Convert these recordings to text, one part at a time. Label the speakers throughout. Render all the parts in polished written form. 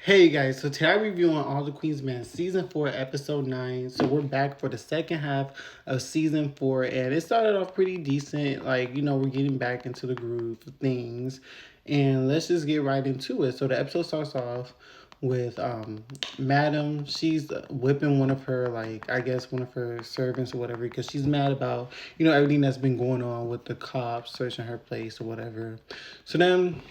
Speaker 1: Hey guys, so today I'm reviewing All the Queen's Men season 4 episode 9. So we're back for the second half of season 4 and it started off pretty decent. We're getting back into the groove of things. And let's just get right into it. So the episode starts off with Madam. She's whipping one of her, I guess one of her servants or whatever, because she's mad about, everything that's been going on with the cops searching her place or whatever. So then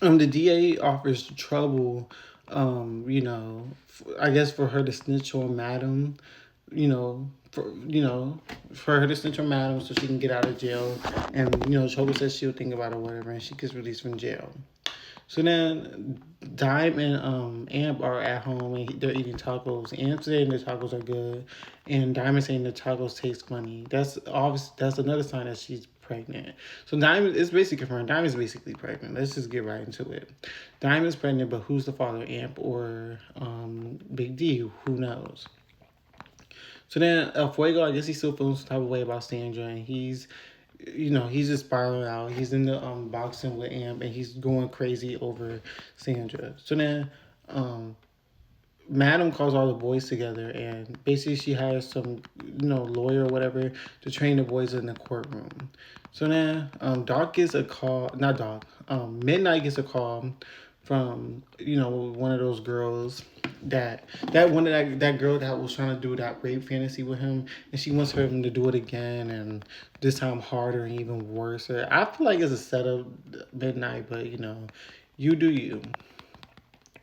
Speaker 1: the DA offers trouble, I guess for her to snitch on Madam, for her to snitch on Madam so she can get out of jail, and Trouble says she'll think about it, or whatever, and she gets released from jail. So then Dime and Amp are at home and they're eating tacos. Amp saying the tacos are good, and Dime is saying the tacos taste funny. That's obvious. That's another sign that she's pregnant. So Dime is basically confirmed. Dime is basically pregnant. Let's just get right into it. Dime is pregnant, but who's the father? Amp or Big D? Who knows? So then El Fuego, I guess he still feels some type of way about Sandra, and he's just spiraling out. He's in the boxing with Amp, and he's going crazy over Sandra. So then, Madam calls all the boys together, and basically she hires some, lawyer or whatever to train the boys in the courtroom. So then, Doc gets a call. Not Doc. Midnight gets a call from one of those girls that girl that was trying to do that rape fantasy with him, and she wants him to do it again, and this time harder and even worse. I feel like it's a setup, Midnight, but you do you.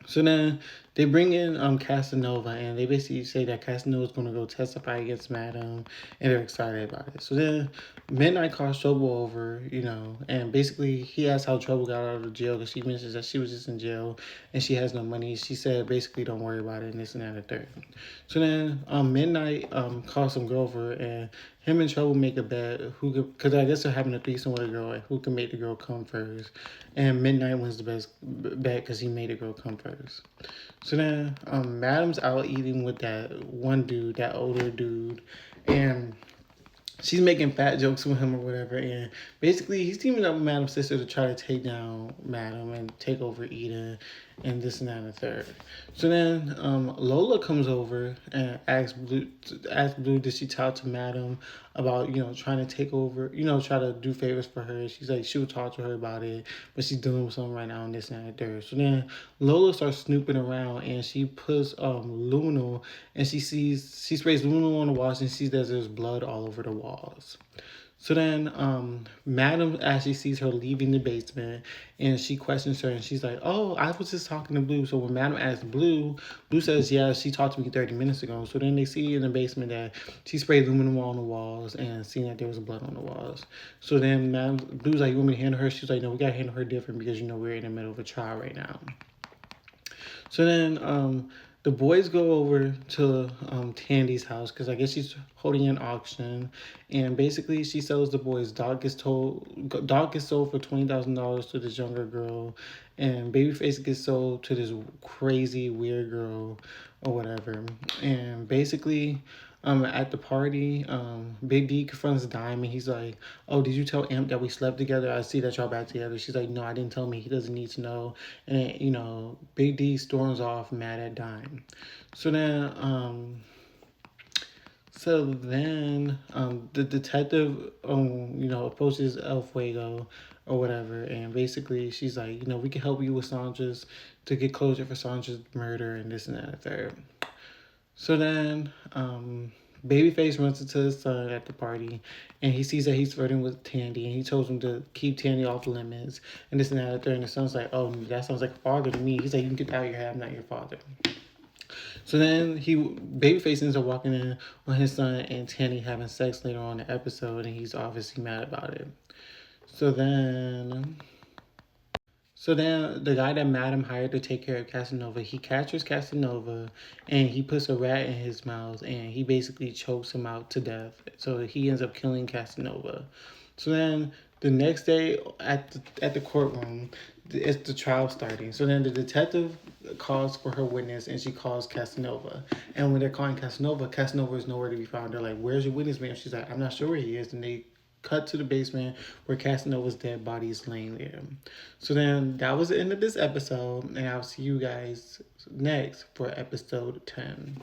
Speaker 1: So then they bring in Casanova, and they basically say that Casanova is going to go testify against Madam, and they're excited about it. So then Midnight calls Trouble over, and basically he asks how Trouble got out of jail, because she mentions that she was just in jail and she has no money. She said basically don't worry about it, and this and that and the third. So then Midnight calls some girl over, and him and Trouble make a bet who could, because I guess they're having a threesome with a girl, and who can make the girl come first. And Midnight wins the best bet because he made the girl come first. So then Madam's out eating with that one dude, that older dude, and she's making fat jokes with him or whatever, and basically he's teaming up with Madam's sister to try to take down Madam and take over Eden and this and that and the third. So then Lola comes over and asks Blue, did she talk to Madam about trying to take over, try to do favors for her. She's like she would talk to her about it, but she's dealing with something right now and this and that and the third. So then Lola starts snooping around and she puts Luminal, and she sprays Luminal on the walls and sees that there's blood all over the walls. So then Madam actually sees her leaving the basement, and she questions her, and she's like, oh, I was just talking to Blue. So when Madam asks Blue, Blue says, yeah, she talked to me 30 minutes ago. So then they see in the basement that she sprayed aluminum on the walls and seeing that there was blood on the walls. So then Madam Blue's like, you want me to handle her? She's like, no, we gotta handle her different because we're in the middle of a trial right now. So then the boys go over to Tandy's house because I guess she's holding an auction, and basically she sells the boys. Dog gets sold for $20,000 to this younger girl, and Babyface gets sold to this crazy weird girl or whatever. And basically, at the party, Big D confronts Diamond. He's like, oh, did you tell Amp that we slept together? I see that y'all back together. She's like, no, I didn't tell me. He doesn't need to know. And then, Big D storms off mad at Dime. So then, the detective, approaches El Fuego or whatever, and basically she's like, we can help you with Sandra's to get closure for Sandra's murder and this and that and third. So then, Babyface runs into his son at the party, and he sees that he's flirting with Tandy, and he tells him to keep Tandy off limits, and this and that and third. And the son's like, oh, that sounds like a father to me. He's like, you can get out of your head, I'm not your father. So then Babyface ends up walking in on his son and Tandy having sex later on in the episode, and he's obviously mad about it. So then the guy that Madam hired to take care of Casanova, he captures Casanova and he puts a rat in his mouth and he basically chokes him out to death. So he ends up killing Casanova. So then the next day at the courtroom, it's the trial starting. So then the detective calls for her witness and she calls Casanova. And when they're calling Casanova, Casanova is nowhere to be found. They're like, where's your witness, man? She's like, I'm not sure where he is. And they cut to the basement where Casanova's dead body is laying there. So then that was the end of this episode, and I'll see you guys next for episode 10.